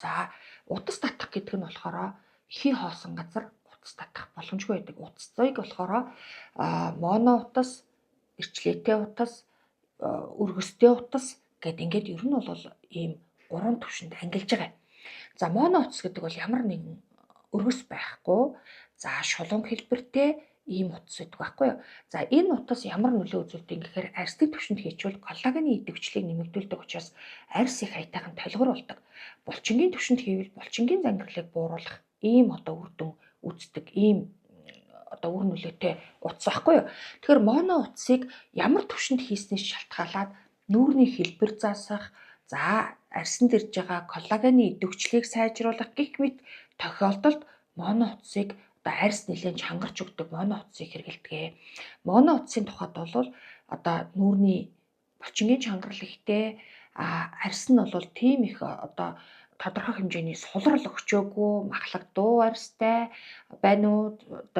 За утас татах гэдэг нь болохоор хий хоосон газар утас татах боломжгүй байдаг. Утасыг болохоор моно утас, эрчлээтэй утас, өргөстэй утас гэд ингээд ер нь бол ийм гурван түвшинд ангилж байгаа. За моно утас гэдэг бол ямар нэгэн өргөс байхгүй. За шулуун хэлбэртэй ийм утас гэдэг байхгүй юу. За энэ утас ямар нөлөө үзүүлдэг гэхээр арсны түвшинд хийчвэл коллагены идэвхжлийг нэмэгдүүлдэг учраас арс их аятайхан толгор болдог. Булчингийн түвшинд хийвэл булчингийн зангирлыг бууруулах ийм үр дүн үздэг ийм үр нөлөөтэй утас байхгүй юу. Тэгэхээр моно утасыг ямар түвшинд хийснээс шалтгаалаад нүүрний хэлбэр заасах, за арсанд ирж байгаа коллагены идэвхжлийг сайжруулах гэх мэт тохиолдолд моно утасыг арс нэлээд чангарч өгдөг моно утасыг хэрэглэдэг. Моно утасын тухайд бол нүүрний булчингийн чангарал ихтэй, арс нь бол тийм их тодорхой хэмжээний сулрал өгчөөгүй, махлаг дуу арстай байна уу,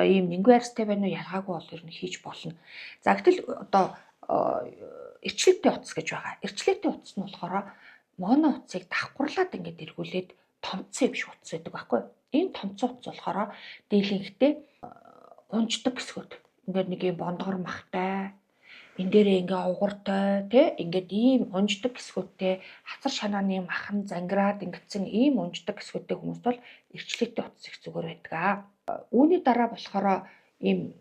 ийм нэнгүй арстай байна уу ялгаагүй бол ер нь хийж болно. За гэтэл эрчлээтэй утас гэж байгаа. Эрчлээтэй утас нь болохоор моно утасыг давхарлаад ингээд эргүүлээд томцсон юм шиг утас байдаг байхгүй юу? Энэ томцсон утас болохоор дийлэнхтэй унждаг гэсгүүд. Ингээд нэг юм бондгор махтай, энэ дээрээ ингээ угартай тий ингээд ийм унждаг гэсгүүтээ хацар шанааны махан зангираад ингэсэн ийм унждаг гэсгүүтээ хүмүүс бол эрчлээтэй утас их зүгээр байдаг. Үүний дараа болохоор ийм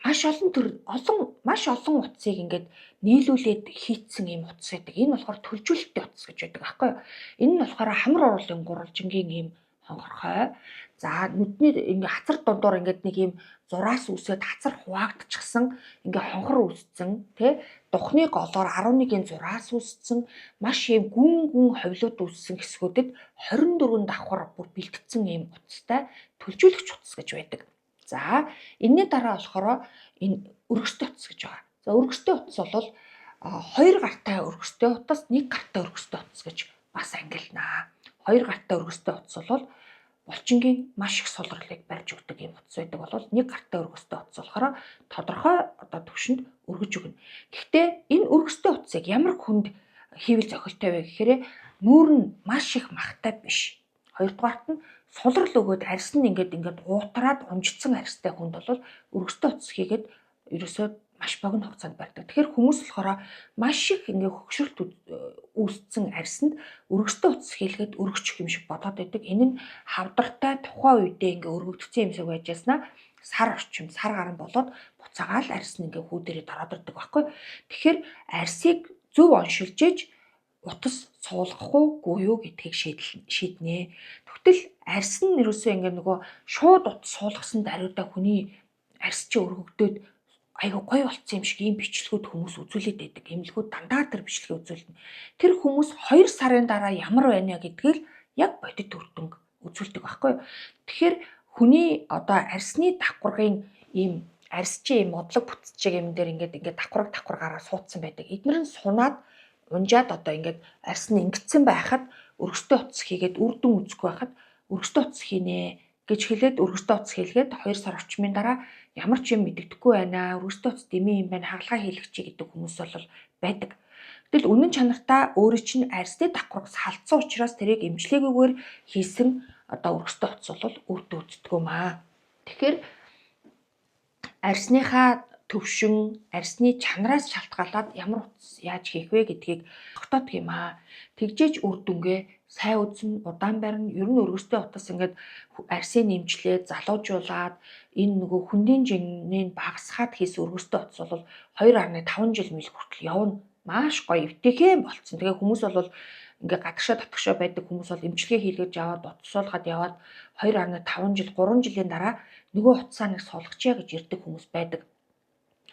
маш олон утсыг ингээд нийлүүлээд хийцсэн ийм утас байдаг. Энэ болохоор төлжүүлэлттэй утас гэж байдаг аахгүй юу? Энэ нь болохоор хамар оруулын гурвалжингийн ийм хонгорхой. За нүдний ингээ хацар дундуур ингээд нэг ийм зураас үсээд хацар хуваагдчихсан ингээ хонхор үсцэн тий духны голоор 11-ийн зураас үсцэн маш ийм гүн ховлууд үссэн хэсгүүдэд 24 давхар бүр бэлтгэсэн ийм утастай төлжүүлэгч утас гэж байдаг. За энэний дараа болохоор энэ өргөстэй утас гэж байгаа. За өргөстэй утас бол 2 гартай өргөстэй утас, 1 гартай өргөстэй утас гэж бас ангилнаа. 2 гартай өргөстэй утас бол булчингийн маш их сулралыг барьж өгдөг юм утас байдаг бол 1 гартай өргөстэй утас болохоор тодорхой түвшинд өргөж өгнө. Гэхдээ энэ өргөстэй утасыг ямар хүнд хийвэл зохилтой вэ гэхээр нүүр нь маш их махтай биш. Хоёрдугаарт нь сулрал өгөөд арс нь ингээд уутраад унжицсан арстай хүнд бол өргөстэй утас хийгээд ерөөсөө маш богино хугацаанд барьдаг. Тэгэхээр хүмүүс болохоор маш их ингээ хөгшрөлт үүссэн арсанд өргөстэй утас хийлгээд өргөчих юм шиг бодоод байдаг. Энэ нь хавдартай тухайн үедээ ингээ өргөгдсөн юм шиг байж яснаа сар гарan болоод буцаагаал арс нь ингээ хүү дээрээ дороод ирдэг байхгүй. Тэгэхээр арсыг зөв оншилж ээж утас суулгах уугүй юу гэдгийг шийднэ. Тэгтэл арс нь ерөөсөө ингээ нөгөө шууд утас суулгасан даруйдаа хүний арс чи өргөгдөөд айгу гоё болцсон юм шиг ийм бичлэгүүд хүмүүс үзүүлээд байдаг. Эмнэлгүүд дандаа тэр бичлэгийг үзүүлнэ. Тэр хүмүүс 2 сарын дараа ямар байна гэдгийг яг бодит үр дүн үзүүлдэг байхгүй юу? Тэгэхээр хүний арсны давхаргын ийм арс чи ийм модлог бүтцэж юм дээр ингээд давхаргараа суудсан байдаг. Эдгээр нь сунаад унжаад ингээд арс нь ингэсэн байхад өргөстэй утас хийгээд үр дүн үзэхгүй байхад өргөстэй утас хийнэ гэж хэлээд өргөстэй утас хийлгээд 2 сар орчмын дараа ямар ч юм мэддэхгүй байна. Өргөстэй утас дэмий юм байна. Хагалгаа хийлгэж гэдэг хүмүүс бол байдаг. Гэтэл үнэн чанартаа өөрийн чинь арсны давхаргаас халдсан учраас тэрийг эмчилгээгүйгээр хийсэн өргөстэй утас бол өвдө үздэг юм аа. Тэгэхээр арсныхаа төвшин, арсны чанараас шалтгаалаад ямар утас яаж хийх вэ гэдгийг тогтоодог юм аа. Тэгжээж үр дүнгээ сайн үзэн удаан барина. Ер нь өргөстэй утас ингээд арсыг нэмжлээд залуужуулаад энэ нөгөө хүндийн жинийн багасгаад хийсэн өргөстэй утас бол 2.5 жил мэл хүртэл явна. Маш гоё эвтэйхэн болцсон. Тэгээ хүмүүс бол ингээ гадагшаа байдаг хүмүүс бол эмчилгээ хийлгэж яваад утасуулгаад яваад 2.5 жил 3 жилийн дараа нөгөө утсаа нэг суулгачаа гэж ирдэг хүмүүс байдаг.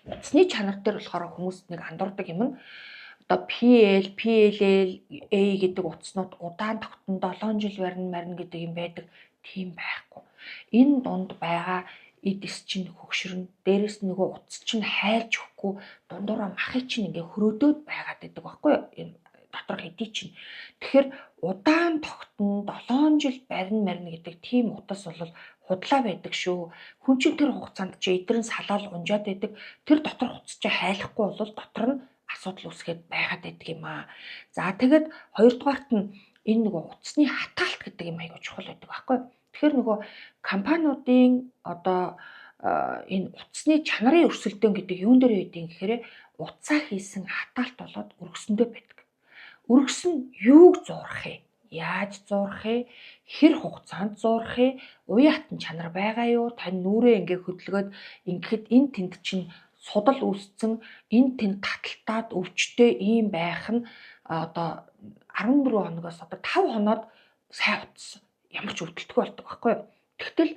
Утасны чанар дээр болохоор хүмүүс нэг андуурдаг юм нь PL, PLL, A гэдэг утаснууд удаан тогтно 7 жил барина гэдэг юм байдаг. Тийм байхгүй. Энэ дунд байгаа эдис чинь хөгшрөн, дээрэс нөгөө утас чинь хайлж өгөхгүй дундуураа махыг чинь ингээ хөрөөдөөд байгаад байдаг байхгүй юу? Энэ доторх эдий чинь. Тэгэхээр удаан тогтно 7 жил барина гэдэг тийм утас бол худлаа байдаг шүү. Хүн чинь тэр хугацаанд чи эдрэн салаал унжаад байдаг. Тэр доторх утас чи хайлахгүй бол дотор нь асуудал үүсгээд байгаад байдаг юм аа. За тэгээд хоёрдугаарт нь энэ нөгөө утасны хатаалт гэдэг юм аягүй чухал байдаг байхгүй. Тэгэхээр нөгөө компаниудын одоо энэ утасны чанарын өрсөлдөөн гэдэг юун дээр байдгийг гэхээр утсаа хийсэн хатаалт болоод өргөсөндөө байдаг. Өргөсөн юуг зурах вэ? Яаж зурах вэ? Хэр хугацаанд зурах вэ? Уян хатан чанар байгаа юу? Тань нүрээ ингээ хөдөлгөөд ингээд энэ тэнд чинь судал үүсцэн энэ тэнд таталтаад өвчтэй ийм байх нь одоо 14 хоногоос одоо 5 хоноод сайн утсан. Ямар ч өвдөлтгүй болдог байхгүй юу? Тэгтэл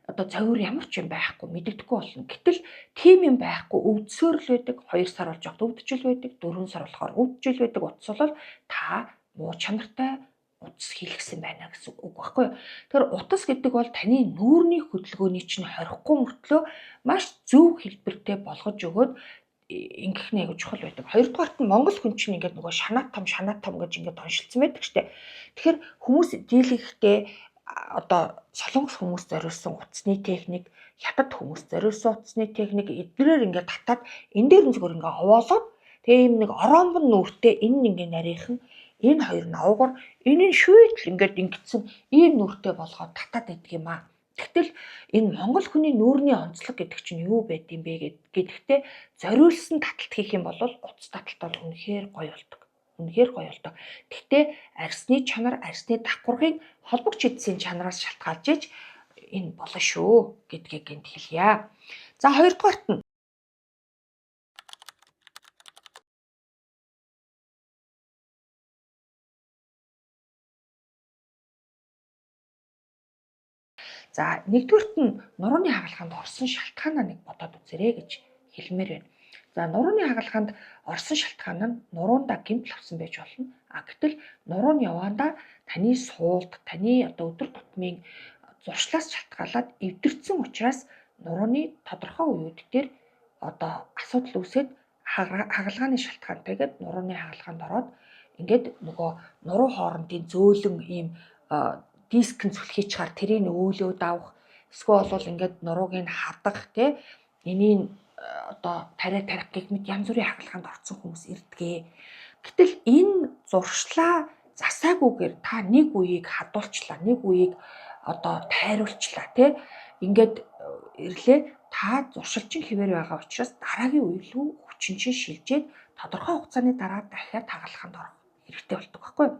одоо цовир ямар ч юм байхгүй мэддэггүй болно. Гэтэл тийм юм байхгүй өвдсөөр л байдаг. 2 сар болж явахд өвдөж л байдаг. 4 сар болохоор өвдөж л байдаг. Утас бол та муу чанартай утас хийлгсэн байна гэсэн үг байхгүй юу? Тэгэхээр утас гэдэг бол таны нүүрний хөдөлгөөний чинь хорихгүй мөртлөө маш зөв хэлбэртэй болгож өгөөд ингэх нь аягүй чухал байдаг. Хоёрдугаарт нь Монгол хүн чинь ингээд нөгөө шанаа том гэж ингээд оншилцсан байдаг штэ. Тэгэхээр хүмүүс дийлэхдээ одоо солонгос хүмүүс зориулсан утасны техник, хятад хүмүүс зориулсан утасны техник эднэрээр ингээд татаад энэ дээр нь зүгээр ингээд овоолоод тэгээ юм нэг оромбон нүртэй энэ ингээд нарийнхан энэ хоёр навгар энэ нь шүйтэл ингээд ингэсэн ийм нүртэй болгоод татаад идэг юм аа. Тэгтэл энэ монгол хүний нүүрний онцлог гэдэг чинь юу байд юм бэ гэдэгтээ зориулсан таталт хийх юм бол утас таталт бол үнэхээр гоё болдог. Үнэхээр гоё болдог. Гэхдээ арьсны чанар, арьсны давхаргын холбогч эдсийн чанараас шалтгаалж иж энэ болно шүү гэдгийг гэнт хэлье. За хоёрдугаарт нь за нэгдүгürt нь нурууны хагалгаанд орсон шалтгаанаа нэг бодоод үзээрэй гэж хэлмээр байна. За нурууны хагалгаанд орсон шалтгаан нь нуруунда гэмтэл авсан байж болно. Гэтэл нуруу нь яваандаа таны суулт, таны одоо өдөр тутмын зуршлаас шалтгаалаад эвдэрсэн учраас нурууны тодорхой үеуд дээр одоо асуудал үүсээд хагалгааны шалтгаантайгээд нурууны хагалгаанд ороод ингээд нөгөө нуруу хоорондын зөөлөн ийм дискэн зүлхий чаар тэрийг өөлөөд авах эсвэл бол ингээд нурууг нь хадах тий энийг одоо тариа тарих гэх мэт янз бүрийн хагалгаанд орсон хүмүүс ирдгээ. Гэтэл энэ зуршлаа засаагүйгээр та нэг үеийг хадуулчлаа, нэг үеийг одоо тайруулчлаа тий ингээд ирлээ та зуршилчин хэвээр байгаа учраас дараагийн үе рүү хүчинчин шилжээд тодорхой хугацааны дараа дахиад хагалгаанд орох хэрэгтэй болдог байхгүй юу?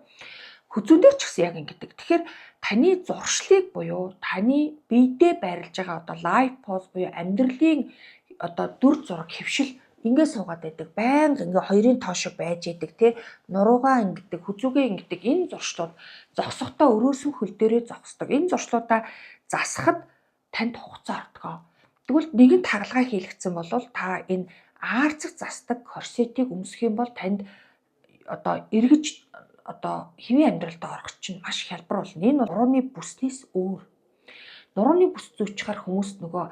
Хүзүүн дээр ч гэсэн яг ингэдэг. Тэгэхээр таны зуршлыг буюу таны биедээ байрлаж байгаа одоо лайф поз буюу амьдралын одоо дүр зураг хөвшил ингээд суугаад байдаг. Байнга ингээ хоёрын тоо шиг байж идэг тий нуруугаа ингэдэг, хүзүүгээ ингэдэг энэ зуршлууд зогсохдоо өрөөсөн хөл дээрээ зогсдог. Энэ зуршлуудаа засахад танд хугацаа ордог. Тэгвэл нэгэн хагалгаа хийлгэсэн бол та энэ аарцаг засдаг корсетийг өмсөх юм бол танд одоо эргэж одоо хэвийн амьдралд орох чинь маш хялбар болно. Энэ бол нурууны бүснээс өөр. Нурууны бүс зүүчхаар хүмүүс нөгөө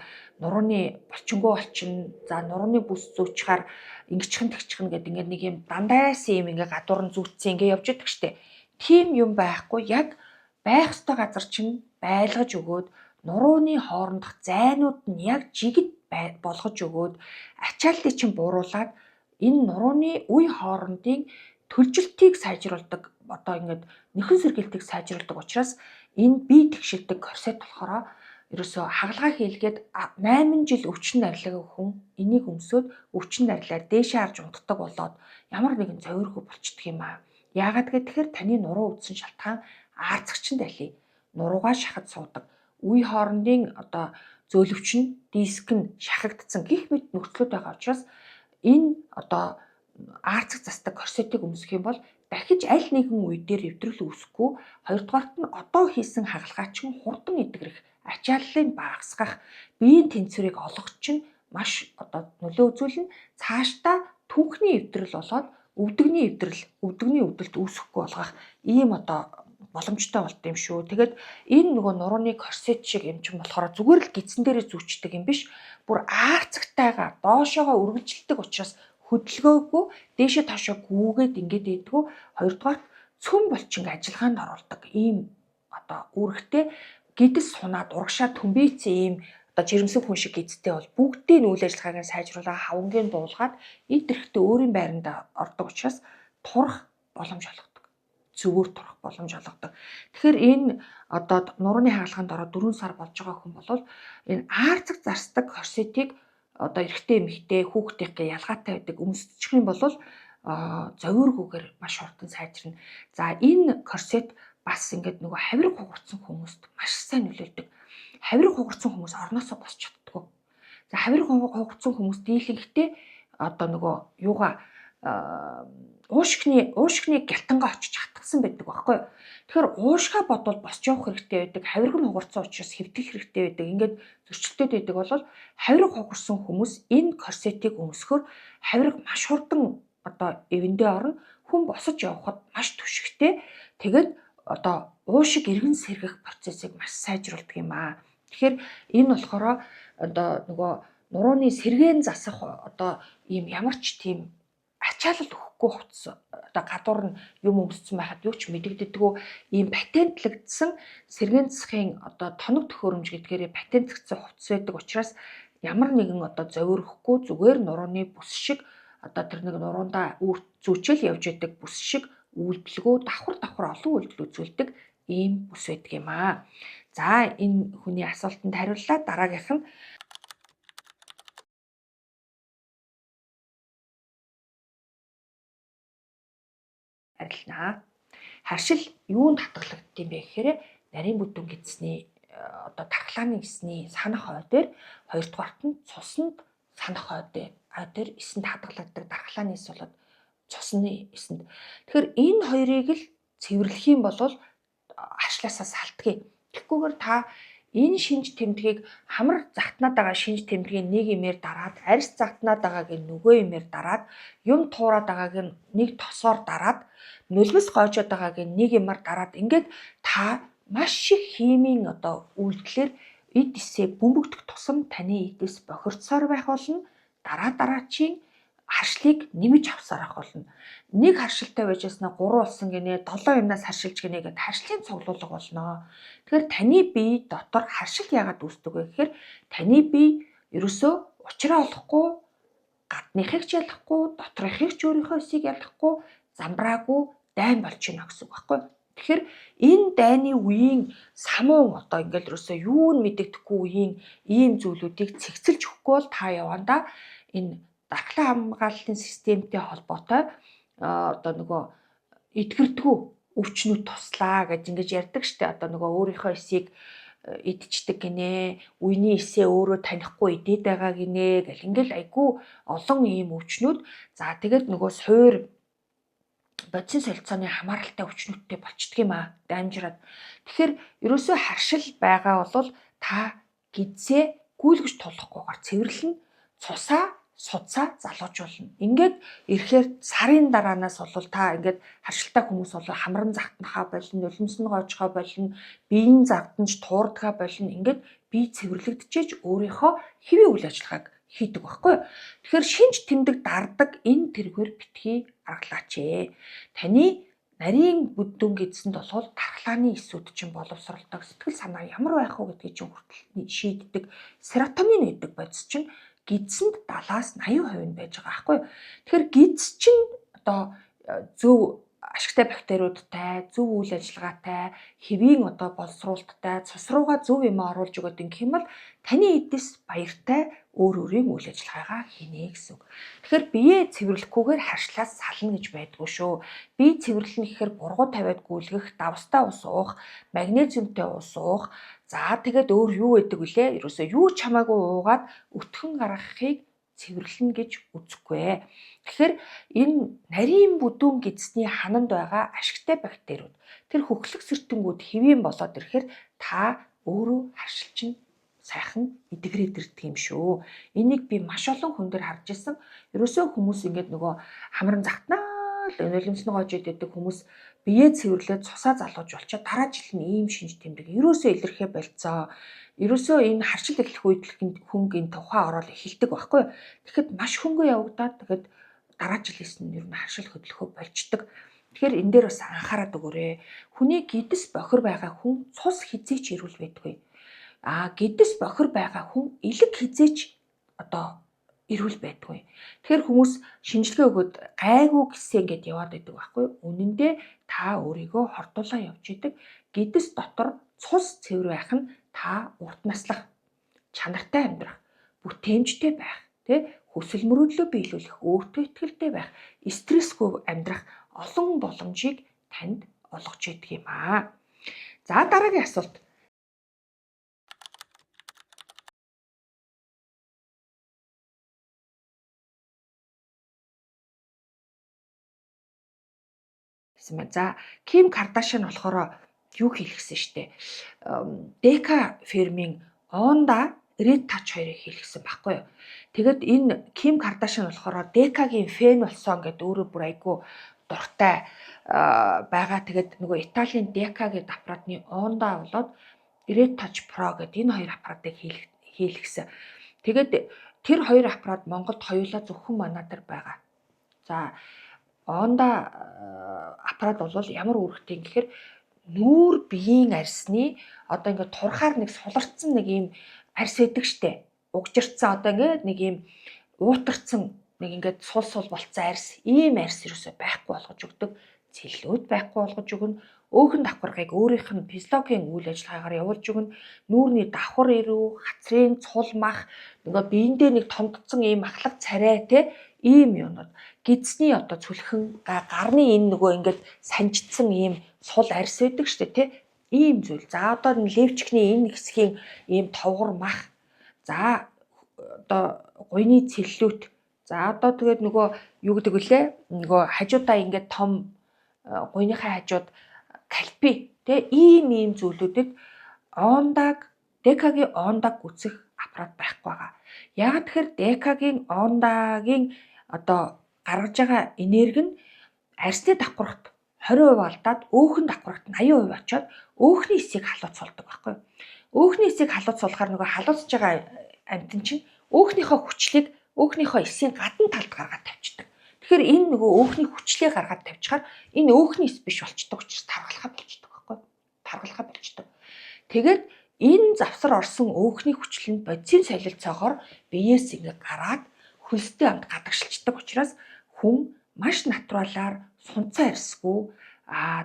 нурууны болчингуу болчин, за нурууны бүс зүүчхаар ингэчхэн тэгчхэн гэдэг ингээд нэг юм дандайсан юм ингээ гадуур нь зүүцсэн ингээ явж идэг штеп. Тийм юм байхгүй. Яг байх ёстой газар чинь байлгаж өгөөд нурууны хоорондох зайнууд нь яг жигд болгож өгөөд ачаалтыг чинь бууруулад энэ нурууны үе хоорондын төлжилтийг сайжруулдаг одоо ингээд нөхөн сэргээлтийг сайжруулдаг учраас энэ бие тэгшилдэг корсет болохоор ерөөсөө хагалгаа хийлгээд 8 жил өвчин нарлагын хүн энийг өмсөд өвчин нарлаар дээшээ харж унтдаг болоод ямар нэгэн зовиргүй болчдөг юм аа. Яагаад гэхээр таны нуруу өвдсөн шалтгаан аарцагчин дали нуруугаа шахаж суудаг үе хоорондын одоо зөөлөвчин диск нь шахагдсан гих мэт нөхцлүүд байгаа учраас энэ одоо аарцаг засдаг корсетыг өмсөх юм бол дахиж аль нэгэн үе дээр эвдрэл үүсэхгүй. Хоёрдугаарт нь одоо хийсэн хагалгаа чинь хурдан эдгэрэх, ачааллыг багасгах, биеийн тэнцвэрийг олгох чинь маш одоо нөлөө үзүүлнэ. Цаашдаа түүхний эвдрэл болоод өвдөгний өвдөлт үүсэхгүй болгох ийм одоо боломжтой болд юм шүү. Тэгээд энэ нөгөө нурууны корсет шиг юм чинь болохоор зүгээр л гидсэн дээрээ зүүчдэг юм биш. Бүр аарцагтайгаар доошоогоо үргэлжилдэг учраас хөдөлгөөгүй дээшээ тоошоо гүүгээд ингээд ийдгүү. Хоёрдугаар цөм болчин ажиллагаанд оруулдаг ийм одоо үүрэгтэй гидс сунаад урагшаа төмбийцэн ийм одоо жирэмсэн хүн шиг гидтэй бол бүгдийн үйл ажиллагааг нь сайжруулаад хавангийн дуулгаад эд эрэхтэй өөрийн байранд ордог учраас турах боломж олгодог. зөвөр турах боломж олгодог. Тэгэхээр энэ одоо нурууны хаалганд ороод 4 сар болж байгаа хүн бол энэ аарцаг зарсдаг корсетийг одоо эрэгтэй эмэгтэй хүүхдийнхээ ялгаатай байдаг өмсчих юм бол зовиоргүйгээр маш хурдан сайжирна. За энэ корсет бас ингээд нөгөө хавирга хугарсан хүмүүст маш сайн нөлөөлдөг. Хавирга хугарсан хүмүүс орноосоо босч чаддаггүй. За хавирга хугарсан хүмүүс дийлэнхдээ одоо нөгөө юугаа уушгины гялтангаа очиж хатгсан байдаг байхгүй юу. Тэгэхээр уушгаа бодвол босч явах хэрэгтэй байдаг. Хавирга нь хугарсан учраас хэвтэх хэрэгтэй байдаг. Ингээд зөрчилдөд байдаг бол хавирга хугарсан хүмүүс энэ корсетийг өмсөхөөр хавирга маш хурдан одоо эвэндээ орно. Хүн босож явхад маш түшигтэй. Тэгээд одоо уушиг эргэн сэргэх процессыг маш сайжруулдаг юм аа. Тэгэхээр энэ болохоор одоо нөгөө нурууны сэргээн засах одоо ийм ямар ч тийм ачаалал өгөхгүй хувцас одоо гадуур нь юм өмссөн байхад юу ч мэдэгддэггүй ийм патентлэгдсэн сэргээн засахын одоо тоног төхөөрөмж гэдгээрээ патентлэгдсэн хувцас байдаг учраас ямар нэгэн одоо зовиорхгүй зүгээр нурууны бүс шиг одоо тэр нэг нуруундаа зүүчэл явж байдаг бүс шиг үйлдэлгөө давхар олон үйлдэл үзүүлдэг ийм бүс байдаг юм аа. За энэ хүний асуултанд хариуллаа. Дараагийнх нь арилнаа. Харшил юунд хатгалагддаг юм бэ гэхээр нарийн бүдүүн гидсний одоо тархлааны эсний санах хой дээр хоёрдугаарт нь цуснд санах хой дээр эсэнд хатгалагддаг тархлааны эс болоод цусны эсэнд. Тэгэхээр энэ хоёрыг л цэвэрлэх юм бол харшлаасаа салтгий. Тэгэхгүйгээр та энэ шинж тэмдгийг хамар загтнаад байгаа шинж тэмдгийг нэг имээр дараад, арьс загтнаад байгааг нь нөгөө имээр дараад, юм туураад байгааг нь нэг тосоор дараад, нулимс гоожоод байгааг нь нэг юмар дараад ингээд та маш их химийн одоо үйлдэлээр эд эсээ бөмбөгдөх тусам таны эдээс бохирдсоор байх болно. Дараачийн харшлыг нэмж авсаар ах болно. Нэг харшилтай байж яснаа 3 болсон гинэ 7 юмнаас харшилж гинэ гэдээ харшлын цуглуулга болно. Тэгэхээр таны бие дотор харшил яагаад үүсдэг вэ гэхээр таны бие ерөөсөө учраа олохгүй, гадныхыг ч ялахгүй, доторхыг ч өөрийнхөө эсийг ялахгүй, замбраагүй дайн болж байна гэсэн үг байхгүй. Тэгэхээр энэ дайны үеийн самуун одоо ингээл ерөөсөө юу нь мэддэхгүй үеийн ийм зүйлүүдийг цэгцэлж өгөхгүй бол та явандаа энэ дархлаа хамгааллын системтэй холбоотой одоо нөгөө эдгэрдэггүй өвчнүүд туслаа гэж ингэж ярьдаг штэ. Одоо нөгөө өөрийнхөө эсийг идчихдэг гинэ, үений эсээ өөрөө танихгүй идээд байгаа гинэ гэл ингээл айгүй олон ийм өвчнүүд. За тэгээд нөгөө суур бодисын солилцооны хамааралтай өвчнүүдтэй болчдөг юм аа дамжираад. Тэгэхээр ерөөсөө харшил байгаа бол та гидсээ гүйлгэж тулахгүйгээр цэвэрлэн цусаа судсаа залуужуулна. Ингээд ирэхээр сарын дараанаас бол та ингээд харшилтай хүмүүс бол хамран загтнахаа болно, нулимс нь гоожхоо болно, биеийн загтанж туурдгаа болно. Ингээд бие цэвэрлэгдэжээж өөрийнхөө хэвийн үйл ажиллагааг хийдэг байхгүй юу? Тэгэхээр шинж тэмдэг дардаг энэ тэргээр битгий аргалаач ээ. Таны нарийн бүдүүн гэдсэнд бол тархлааны эсүүд чинь боловсролтой сэтгэл санаа ямар байх вэ гэдгийг чинь хүртэл шийддэг. Серотонин гэдэг бодис чинь гидсэнд 70-аас 80% нь байж байгаа байхгүй. Тэгэхээр гидс чинь одоо зөв ашигтай бактериудтай, зөв үйл ажиллагаатай, хэвийн одоо боловсруулалттай, цус руугаа зөв юм оруулж өгöd ингэх юм бол таны эдэс баяртай өөрийн үйл ажиллагаагаа хийнэ гэсэн үг. Тэгэхээр бие цэвэрлэхгүйгээр харшлаас сална гэж байдгүй шүү. Бие цэвэрлэнэ гэхээр бургуу тавиад гүйлгэх, давстай ус уух, магнезиумтай ус уух. За тэгээд өөр юу байдаг вүлээ? Ерөөсөө юу ч хамаагүй уугаад өтгөн гаргахыг цэвэрлэнэ гэж үзэхгүй. Тэгэхээр энэ нарийн бүдүүн гэдсний хананд байгаа ашигтай бактериуд тэр хөхлөх сэртэнгүүд хэвийн болоод ирэхээр та өөрөө харшил чинь сайхан эдгрээд ирдэг юм шүү. Энийг би маш олон хүн дээр харж ирсэн. Ерөөсөө хүмүүс ингээд нөгөө хамран загтнаа нулимс нь гоож идэдэг хүмүүс бие цэвэрлээд цусаа залууж болчоо дараа жил нь ийм шинж тэмдэг ерөөсөө илэрхээ болцоо. Ерөөсөө энэ харшил эхлэх үед хөнгөний тухай ороод эхэлдэг байхгүй. Тэгэхэд маш хөнгө явагдаад тэгээд дараа жилээс нь ер нь харшил хөдлөхөө болчдөг. Тэгэхээр энэ дээр бас анхаарат өгөөрэй. Хүний гидс бохир байгаа хүн цус хизээч ирүүл байдгүй. Гидс бохир байгаа хүн элэг хизээч одоо эрүүл байдгүй. Тэгэхээр хүмүүс шинжилгээ өгөөд гайгүй гэсэн ингээд яваад байдаг байхгүй юу? Үнэн дээр та өөрийгөө хордуулаа явж идэг. Гэдэс дотор цус цэвэр байх нь та урт наслах, чанартай амьдрах, бүтээмжтэй байх, хүсэл мөрөөдлөө биелүүлэх, өөртөө итгэлтэй байх, стрессгүй амьдрах олон боломжийг танд олгож идэг юм аа. За дараагийн асуулт. За Ким Кардашиан болохоор юу хэлсэн штэ. Дека фирмийн Онда Red Touch хоёрыг хэлсэн байхгүй юу. Тэгэд энэ Ким Кардашиан болохоор Декагийн фэн болсон гэдээ өөрөө бүр айгүй дуртай байгаа. Тэгээд нөгөө Италийн Дека гэдэг аппаратны Онда болоод Red Touch Pro гэдэг энэ хоёр аппаратыг хийлгсэн. Тэгээд тэр хоёр аппарат Монголд хоёулаа зөвхөн манай дээр байгаа. За Онда аппарат бол ямар үүрэгтэй гэхээр нүүр биеийн арьсны одоо ингээд турхаар нэг суларцсан нэг юм арьс байдаг штэ. Угжирцсан одоо ингээд нэг юм уутарцсан нэг ингээд сул болцсон арьс, ийм арьс юусоо байхгүй болгож өгдөг. Цэллүүд байхгүй болгож өгнө. Өөхөн давхаргыг өөрийнх нь физиологийн үйл ажиллагаагаар явуулж өгнө. Нүүрний давхар ирүү, хацрын цул мах, нөгөө биендээ нэг томдсон ийм махлаг царай ийм юмнууд. Гидсний одоо цүлхэн гарны энэ нөгөө ингээд санжидсан ийм сул арьс байдаг штэ ийм зүйл. За одоо левчкний энэ хэсгийн ийм товгор мах. За одоо гуйны цэллүүт. За одоо тэгээд нөгөө юу гэдэг вүлээ? Нөгөө хажуудаа ингээд том гуйныхаа хажууд кальпи ийм зүйлүүдэд Декагийн Ондаг гүцэх аппарат байхгүй байгаа. Яг тэгэхээр Декагийн Ондагийн одоо гаргаж байгаа энерги нь арьсны давхаргт 20% алдаад өөхөн давхаргт 80% очиод өөхний эсийг халууцуулдаг байхгүй юу? Өөхний эсийг халууцуулахаар нөгөө халууцж байгаа амьтан чинь өөхнийхөө хүчлийг өөхнийхөө эсийн гадна талд гаргаад тавьчихдаг. Тэгэхээр энэ нөгөө өөхний хүчлээ гаргаад тавьчихаар энэ өөхний эс биш болчдөг учраас таргалахаа болчдөг байхгүй юу? Таргалахаа болчдөг. Тэгээд энэ завсар орсон өөхний хүчил нь бодисын солилцоогоор биеэс ингээ гараад хөлстэй амт гадагшилчдаг учраас хүн маш натуралаар сунцан арьсгүй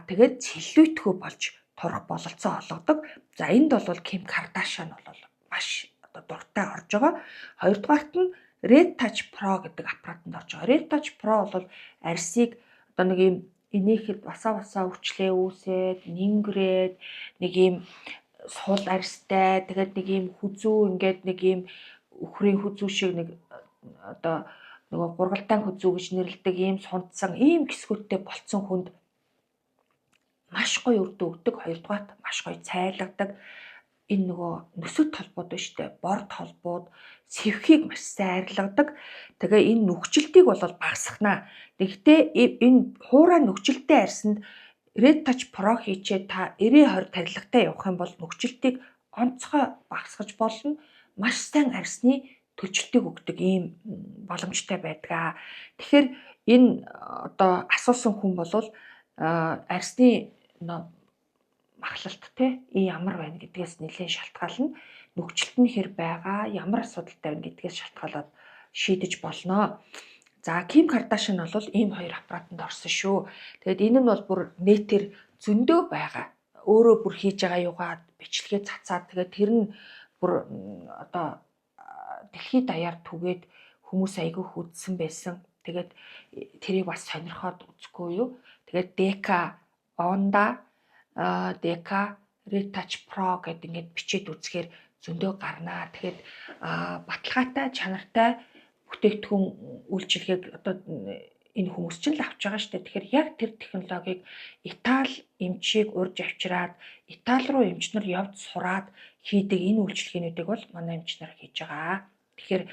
тэгээд цэллүйтгөө болж турах бололцоо олгодог. За энд бол Ким Кардашиан бол маш одоо дуртай орж байгаа. Хоёрдугаарт нь Red Touch Pro гэдэг аппаратанд орж байгаа. Red Touch Pro бол арьсыг одоо нэг юм энийхэд басаа өвчлээ үүсээд нингрээд нэг юм сул арьстай тэгээд нэг юм хүзүү ингээд нэг юм үхрийн хүзүү шиг нэг одоо нөгөө гургалдаан хүзүү гэж нэрлэдэг ийм сунцсан ийм гисгүүттэй болцсон хүнд маш гоё үр дүн өгдөг. Хоёрдугаарт маш гоё цайлагдаг. Энэ нөгөө нөсөт толбууд байна шүү дээ. Борд толбууд сэвхийг маш сайн арилгадаг. Тэгээ энэ нүгчлэлтийг бол багасгахнаа. Гэхдээ энэ хуурай нүгчлэлтэй арьсанд Red Touch Pro хийчээ та 90-20 тарилгатай явах юм бол нүгчлэлтийг онцгой багасгаж болно. Маш сайн арьсны төлчлөлтийг өгдөг ийм боломжтой байдаг. Тэгэхээр энэ одоо асуусан хүн бол арьсны махлалт ямар байна гэдгээс нэлээд шалтгаална. Нүгчлэлт нь хэр байгаа, ямар асуудалтай байна гэдгээс шалтгаалаад шийдэж болно. За Ким Кардашиан бол ийм хоёр аппаратанд орсон шүү. Тэгээд энэ нь бол бүр нэтээр зөндөө байгаа. Өөрөө бүр хийж байгаа юугаа бичлэгээ цацаад тэгээд тэр нь бүр одоо дэлхийд даяар түгээд хүмүүс айгүй хүдсэн байсан. Тэгээд тэрийг бас сонирхоод үзэхгүй юу. Тэгээд Дека, Онда, Дека, Red Touch Pro гэдэг ингээд бичээд үзэхээр зөндөө гарнаа. Тэгэхээр баталгаатай, чанартай бүтээгдэхүүн үйлчилгээг одоо энэ хүмүүс чинь л авч байгаа шүү дээ. Тэгэхээр яг тэр технологиг Итали эмчийг урьж авчираад Итали руу эмчнэр явж сураад хийдэг энэ үйлчилгээнүүдийг бол манай эмчнэр хийж байгаа. Тэгэхээр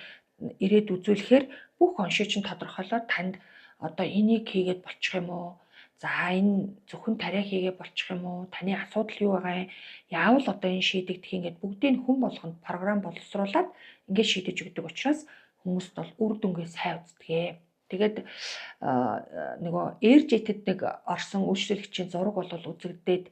ирээд үзүүлэхээр бүх оншиг чинь тодорхойлоод танд одоо энийг хийгээд болчих юм уу? За энэ зөвхөн тариа хийгээ болчих юм уу? Таны асуудал юу байгаа юм? Яавал одоо энэ шийдэгдэх ингээд бүгдийг хүн болгонд програм боловсруулад ингээд шийдэж өгдөг учраас хүмүүст бол үр дүнгээ сайн үздэгэ. Тэгээд нөгөө AirJet-д нэг орсон үйлчлүүлэгчийн зураг бол үзэгдээд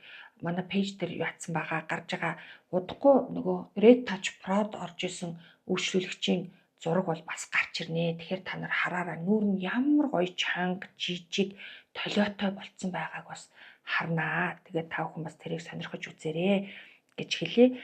манай пэйж дээр яатсан байгаа гарч байгаа. Удахгүй нөгөө Red Touch Pro-д орж исэн үйлчлүүлэгчийн зураг бол бас гарч ирнэ. Тэгэхээр та нар хараарай. Нүүр нь ямар гоё чанга, жижиг, толиотой болцсон байгааг бас харнаа. Тэгээд та бүхэн бас тэрийг сонирхож үзээрэй гэж хэлье.